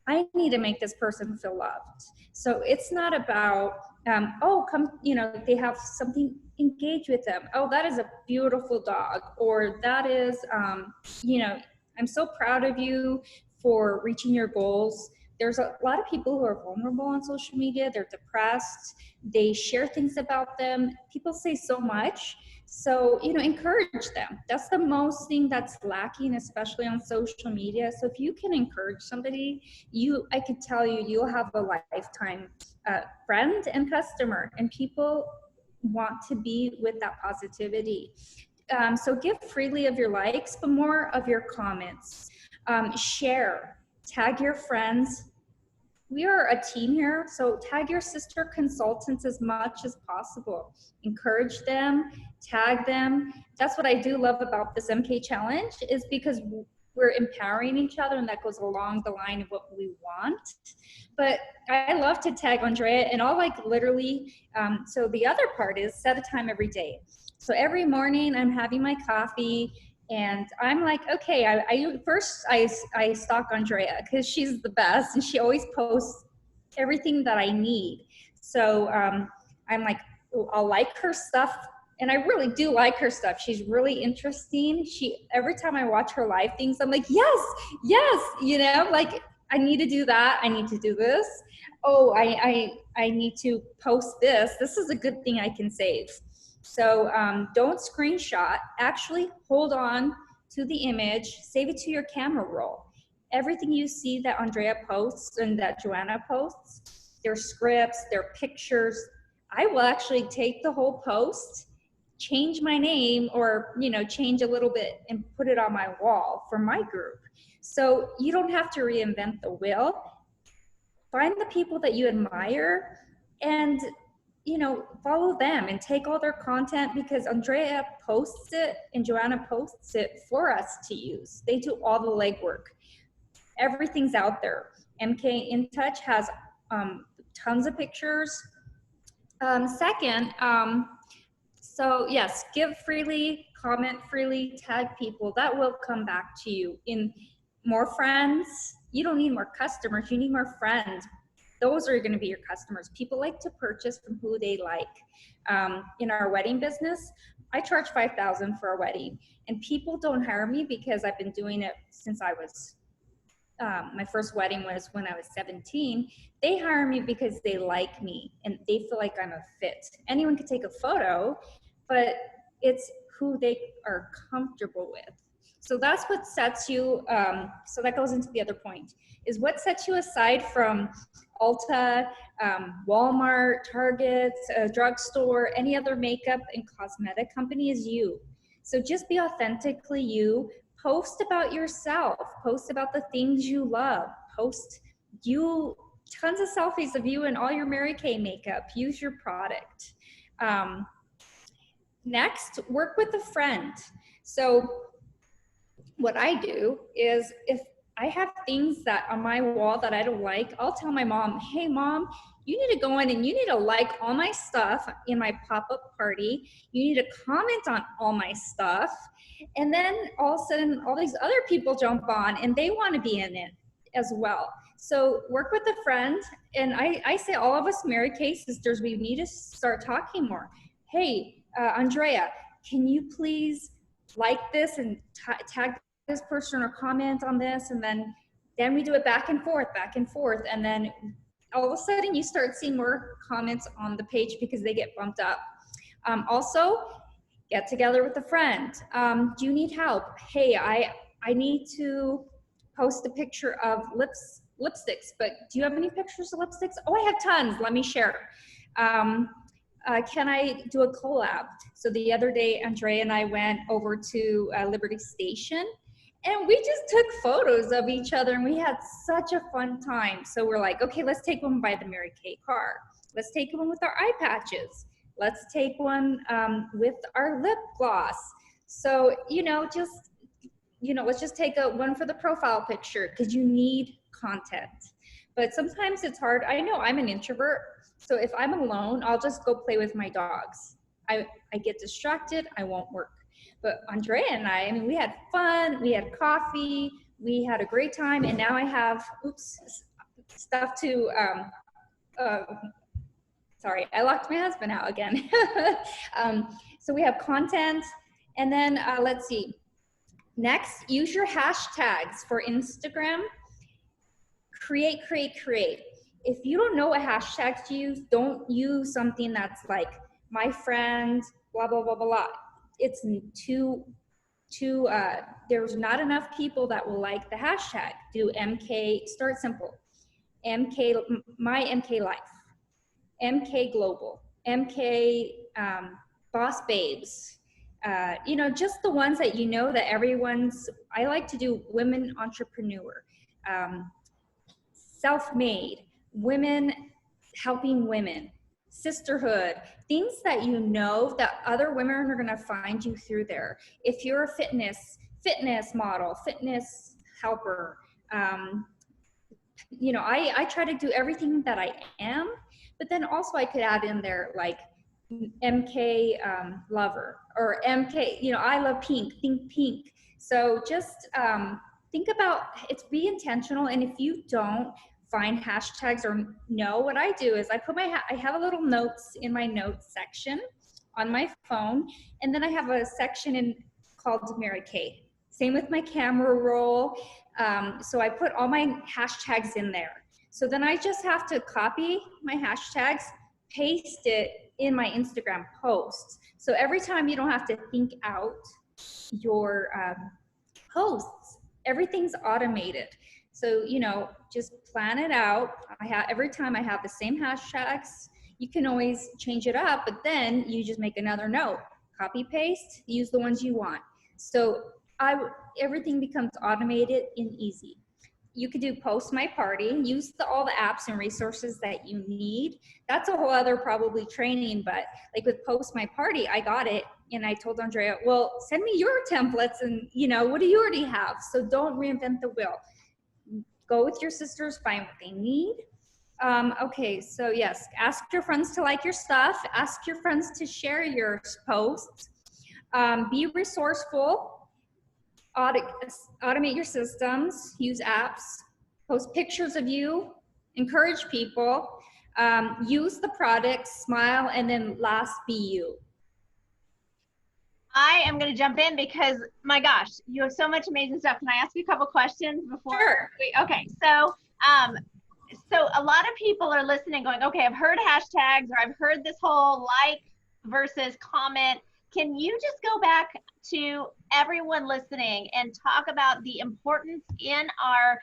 I need to make this person feel loved. So it's not about, they have something, engage with them. Oh, that is a beautiful dog. Or that is, I'm so proud of you for reaching your goals. There's a lot of people who are vulnerable on social media. They're depressed. They share things about them. People say so much. So, encourage them. That's the most thing that's lacking, especially on social media. So if you can encourage somebody, I could tell you, you'll have a lifetime friend and customer, and people want to be with that positivity. So give freely of your likes, but more of your comments. Share, tag your friends. We are a team here, so tag your sister consultants as much as possible. Encourage them, tag them. That's what I do love about this MK challenge, is because we're empowering each other, and that goes along the line of what we want. But I love to tag Andrea, and I'll literally, so the other part is set a time every day. So every morning I'm having my coffee, and I'm like, okay, I stalk Andrea because she's the best, and she always posts everything that I need. So I'm like, I'll like her stuff, and I really do like her stuff. She's really interesting. Every time I watch her live things, I'm like, yes, I need to do that. I need to do this. Oh, I need to post this. This is a good thing I can save. So don't screenshot, actually hold on to the image, save it to your camera roll. Everything you see that Andrea posts and that Joanna posts, their scripts, their pictures, I will actually take the whole post, change my name, or change a little bit and put it on my wall for my group. So you don't have to reinvent the wheel. Find the people that you admire and follow them and take all their content, because Andrea posts it and Joanna posts it for us to use. They do all the legwork. Everything's out there. MK In Touch has tons of pictures. Second, so yes, give freely, comment freely, tag people. That will come back to you in more friends. You don't need more customers, you need more friends. Those are going to be your customers. People like to purchase from who they like. In our wedding business, I charge $5,000 for a wedding, and people don't hire me because I've been doing it since I was, my first wedding was when I was 17. They hire me because they like me and they feel like I'm a fit. Anyone could take a photo, but it's who they are comfortable with. So that's what sets you, so that goes into the other point, is what sets you aside from Ulta, Walmart, Target, a drugstore, any other makeup and cosmetic company is you. So just be authentically you. Post about yourself. Post about the things you love. Post tons of selfies of you and all your Mary Kay makeup. Use your product. Next, work with a friend. So what I do is, if I have things that on my wall that I don't like, I'll tell my mom, hey mom, you need to go in and you need to like all my stuff in my pop-up party. You need to comment on all my stuff. And then all of a sudden, all these other people jump on and they want to be in it as well. So work with a friend. And I say all of us Mary Kay sisters, we need to start talking more. Hey, Andrea, can you please like this and tag this person or comment on this? And then we do it back and forth. And then all of a sudden you start seeing more comments on the page because they get bumped up. Also, get together with a friend. Do you need help? Hey, I need to post a picture of lipsticks, but do you have any pictures of lipsticks? Oh, I have tons. Let me share. Can I do a collab? So the other day, Andrea and I went over to Liberty Station, and we just took photos of each other, and we had such a fun time. So we're like, okay, let's take one by the Mary Kay car. Let's take one with our eye patches. Let's take one with our lip gloss. So, let's just take one for the profile picture, because you need content. But sometimes it's hard. I know I'm an introvert, so if I'm alone, I'll just go play with my dogs. I get distracted, I won't work. But Andrea and I mean, we had fun, we had coffee, we had a great time, and now I have, stuff to, sorry, I locked my husband out again. So we have content, and then let's see. Next, use your hashtags for Instagram. Create. If you don't know what hashtags to use, don't use something that's like my friend, blah, blah, blah, blah, blah. It's there's not enough people that will like the hashtag. Do MK, start simple. My MK life, MK global, MK boss babes. Just the ones that that I like to do women entrepreneur, self-made, women helping women, sisterhood, things that that other women are going to find you through there. If you're a fitness model, fitness helper, I try to do everything that I am, but then also I could add in there like MK lover, or MK, I love pink, think pink. So just think about it, be intentional. And if you don't find hashtags or know, what I do is I have a little notes in my notes section on my phone, and then I have a section called Mary Kay. Same with my camera roll. So I put all my hashtags in there. So then I just have to copy my hashtags, paste it in my Instagram posts. So every time you don't have to think out your posts, everything's automated. So, just plan it out. Every time I have the same hashtags. You can always change it up, but then you just make another note, copy paste, use the ones you want. So everything becomes automated and easy. You could do Post My Party, use all the apps and resources that you need. That's a whole other probably training, but like with Post My Party, I got it. And I told Andrea, well, send me your templates and what do you already have? So don't reinvent the wheel. Go with your sisters, find what they need. Okay, so yes, ask your friends to like your stuff. Ask your friends to share your posts. Be resourceful. Automate your systems, use apps, post pictures of you, encourage people, use the product, smile, and then last, be you. I am going to jump in because, my gosh, you have so much amazing stuff. Can I ask you a couple questions before? Sure. Okay, so a lot of people are listening going, okay, I've heard hashtags, or I've heard this whole like versus comment. Can you just go back to everyone listening and talk about the importance in our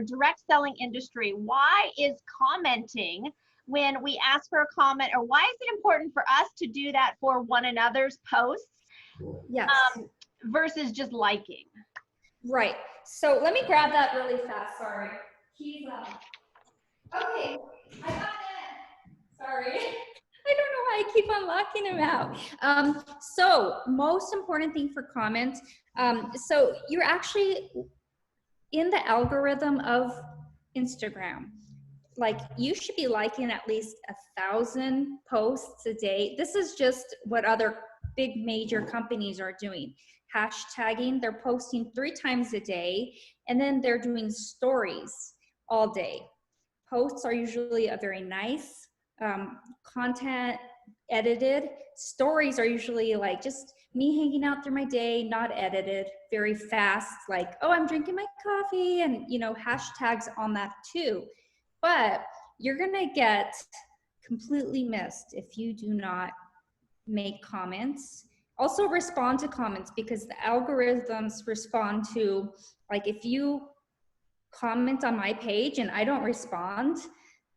direct selling industry? Why is commenting when we ask for a comment, or why is it important for us to do that for one another's posts? Yes. Versus just liking? Right. So let me grab that really fast. Sorry. Keys up. Okay, I got it. Sorry. I don't know why I keep unlocking them out. So most important thing for comments. So you're actually in the algorithm of Instagram. Like you should be liking at least 1,000 posts a day. This is just what other big major companies are doing. Hashtagging, they're posting 3 times a day, and then they're doing stories all day. Posts are usually a very nice content, edited. Stories are usually like just me hanging out through my day, not edited, very fast, like, oh, I'm drinking my coffee, and hashtags on that too. But you're gonna get completely missed if you do not make comments. Also respond to comments, because the algorithms respond to, like, if you comment on my page and I don't respond,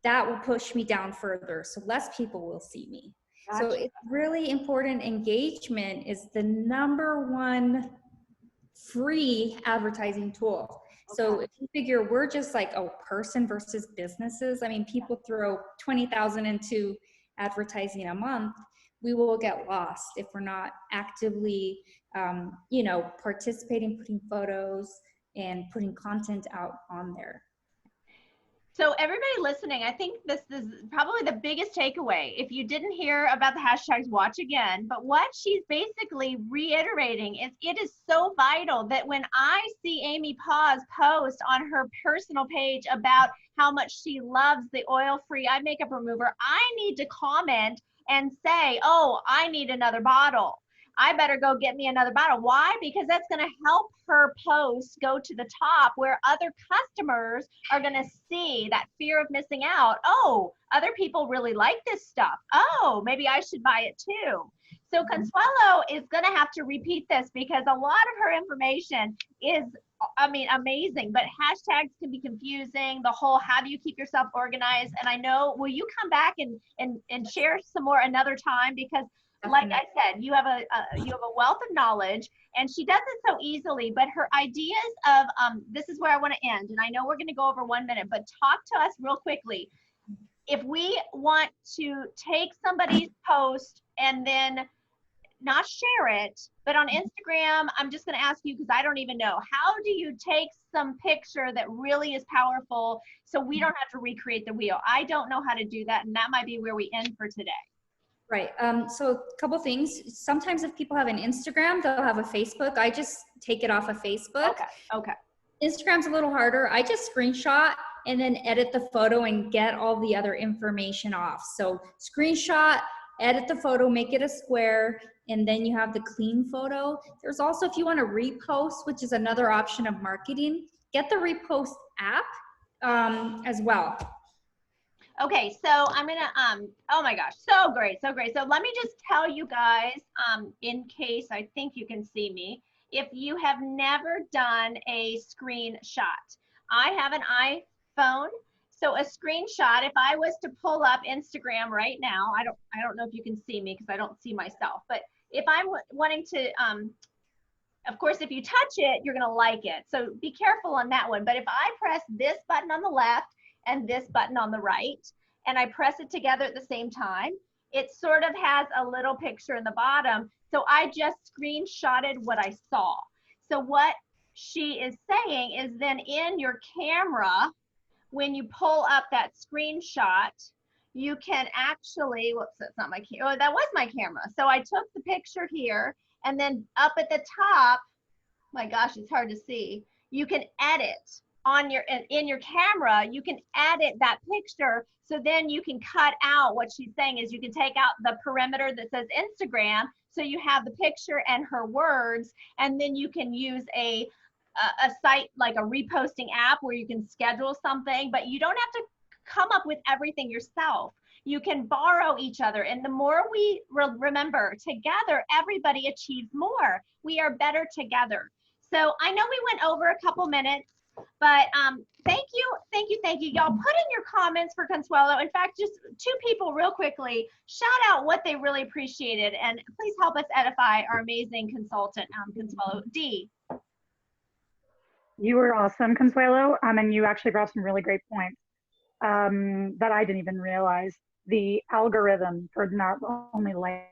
that will push me down further. So less people will see me. So Gotcha. it's really important. Engagement is the #1 free advertising tool. So if you figure we're just like a person versus businesses, I mean, people throw 20,000 into advertising a month, we will get lost if we're not actively, you know, participating, putting photos and putting content out on there. So everybody listening, I think this is probably the biggest takeaway. If you didn't hear about the hashtags, watch again. But what she's basically reiterating is it is so vital that when I see Amy Paz post on her personal page about how much she loves the oil-free eye makeup remover, I need to comment and say, oh, I need another bottle. I better go get me another bottle. Why? Because that's going to help her post go to the top where other customers are going to see that fear of missing out. Oh, other people really like this stuff. Oh, maybe I should buy it too. So Consuelo is going to have to repeat this because a lot of her information is, I mean, amazing, but hashtags can be confusing. The whole, how do you keep yourself organized? And I know, will you come back and share some more another time? Because like I said, you have a wealth of knowledge, and she does it so easily. But her ideas of this is where I want to end, and I know we're going to go over 1 minute, but talk to us real quickly. If we want to take somebody's post and then not share it, but on Instagram, I'm just going to ask you because I don't even know. How do you take some picture that really is powerful so we don't have to recreate the wheel? I don't know how to do that, and that might be where we end for today. Right. So a couple things. Sometimes if people have an Instagram, they'll have a Facebook. I just take it off of Facebook. Okay. Okay. Instagram's a little harder. I just screenshot and then edit the photo and get all the other information off. So screenshot, edit the photo, make it a square, and then you have the clean photo. There's also, if you want to repost, which is another option of marketing, get the repost app as well. Okay, so I'm gonna, oh my gosh, so great, so great. So let me just tell you guys, in case I think you can see me, if you have never done a screenshot, I have an iPhone, so a screenshot, if I was to pull up Instagram right now, I don't know if you can see me because I don't see myself, but if I'm wanting to, of course, if you touch it, you're gonna like it. So be careful on that one. But if I press this button on the left, and this button on the right, and I press it together at the same time, it sort of has a little picture in the bottom. So I just screenshotted what I saw. So what she is saying is then in your camera, when you pull up that screenshot, you can actually, whoops, that's not my camera. Oh, that was my camera. So I took the picture here, and then up at the top, my gosh, it's hard to see, you can edit. On your in your camera, you can edit that picture, so then you can cut out what she's saying is you can take out the perimeter that says Instagram, so you have the picture and her words, and then you can use a site like a reposting app where you can schedule something, but you don't have to come up with everything yourself. You can borrow each other, and the more we remember together, everybody achieves more. We are better together. So I know we went over a couple minutes, but thank you. Y'all put in your comments for Consuelo. In fact, just 2 people real quickly, shout out what they really appreciated, and please help us edify our amazing consultant, Consuelo. Dee. You were awesome, Consuelo, and you actually brought some really great points that I didn't even realize. The algorithm for not only liking,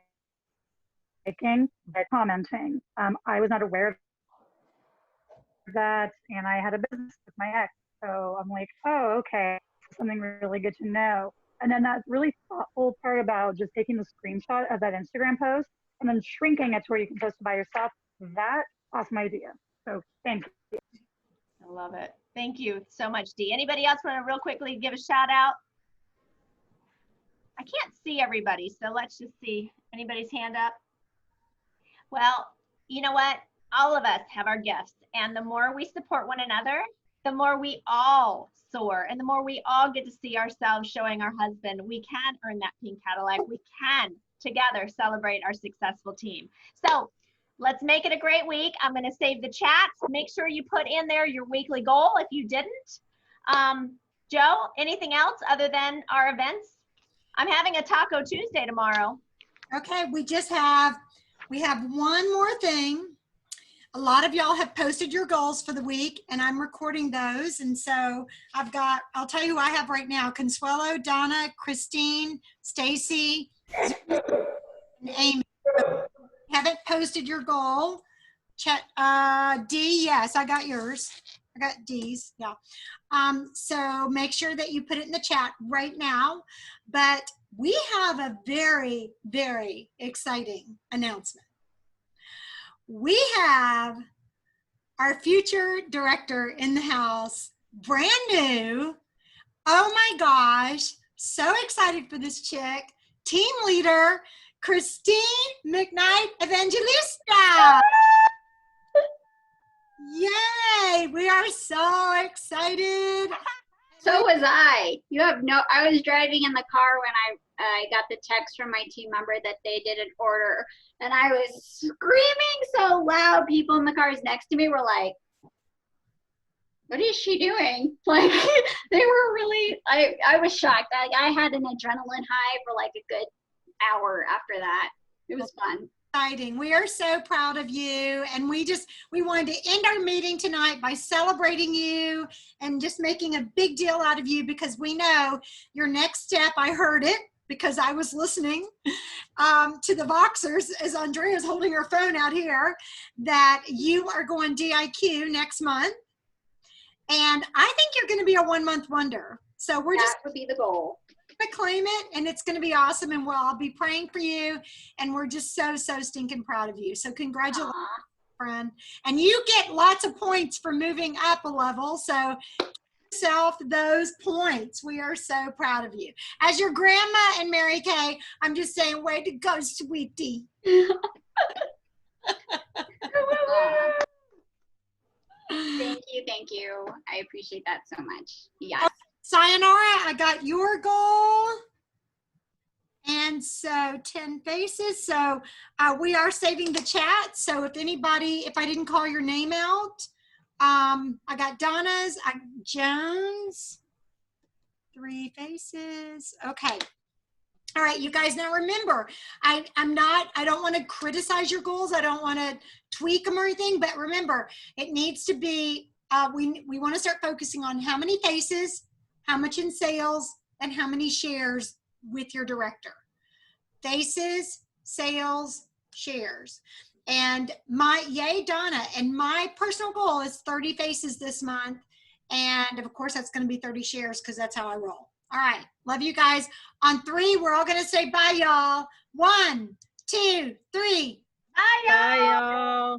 but commenting. I was not aware of that, and I had a business with my ex, so I'm like, oh, okay, something really good to know. And then that really thoughtful part about just taking the screenshot of that Instagram post and then shrinking it to where you can post it by yourself, that awesome idea. So thank you. I love it. Thank you so much, Dee. Anybody else want to real quickly give a shout out? I can't see everybody, so let's just see anybody's hand up. Well, you know what? All of us have our gifts, and the more we support one another, the more we all soar, and the more we all get to see ourselves showing our husband we can earn that pink Cadillac. We can together celebrate our successful team. So Let's make it a great week. I'm going to save the chats. Make sure you put in there your weekly goal if you didn't. Joe, anything else other than our events? I'm having a Taco Tuesday tomorrow. Okay, we have one more thing. A lot of y'all have posted your goals for the week, and I'm recording those. And so I'll tell you who I have right now: Consuelo, Donna, Christine, Stacy, and Amy. Haven't posted your goal. Chat, D, yes, I got yours. I got D's, yeah. So make sure that you put it in the chat right now. But we have a very, very exciting announcement. We have our future director in the house, brand new. Oh my gosh, so excited for this chick. Team leader, Christine McKnight Evangelista. Yay, we are so excited. So was I. I was driving in the car when I got the text from my team member that they did an order, and I was screaming so loud. People in the cars next to me were like, what is she doing? Like, they were really, I was shocked. I had an adrenaline high for like a good hour after that. It was fun. Exciting. We are so proud of you, and we wanted to end our meeting tonight by celebrating you and just making a big deal out of you, because we know your next step, I heard it because I was listening to the Voxers as Andrea's holding her phone out here, that you are going DIQ next month, and I think you're going to be a 1 month wonder. So that would be the goal. To claim it, and it's going to be awesome, and we'll all be praying for you, and we're just so stinking proud of you. So congratulations, friend. And you get lots of points for moving up a level, so give yourself those points. We are so proud of you. As your grandma and Mary Kay, I'm just saying, way to go, sweetie. Thank you. I appreciate that so much. Yes. Sayonara, I got your goal. And so 10 faces. So we are saving the chat. So if I didn't call your name out, I got Donna's, Jones, 3 faces. Okay. All right, you guys, now remember, I don't want to criticize your goals. I don't want to tweak them or anything, but remember, it needs to be, we want to start focusing on how many faces, how much in sales, and how many shares with your director. Faces, sales, shares. And yay, Donna, and my personal goal is 30 faces this month. And of course, that's going to be 30 shares because that's how I roll. All right. Love you guys. On 3, we're all going to say bye, y'all. 1, 2, 3. Bye, y'all. Bye, y'all.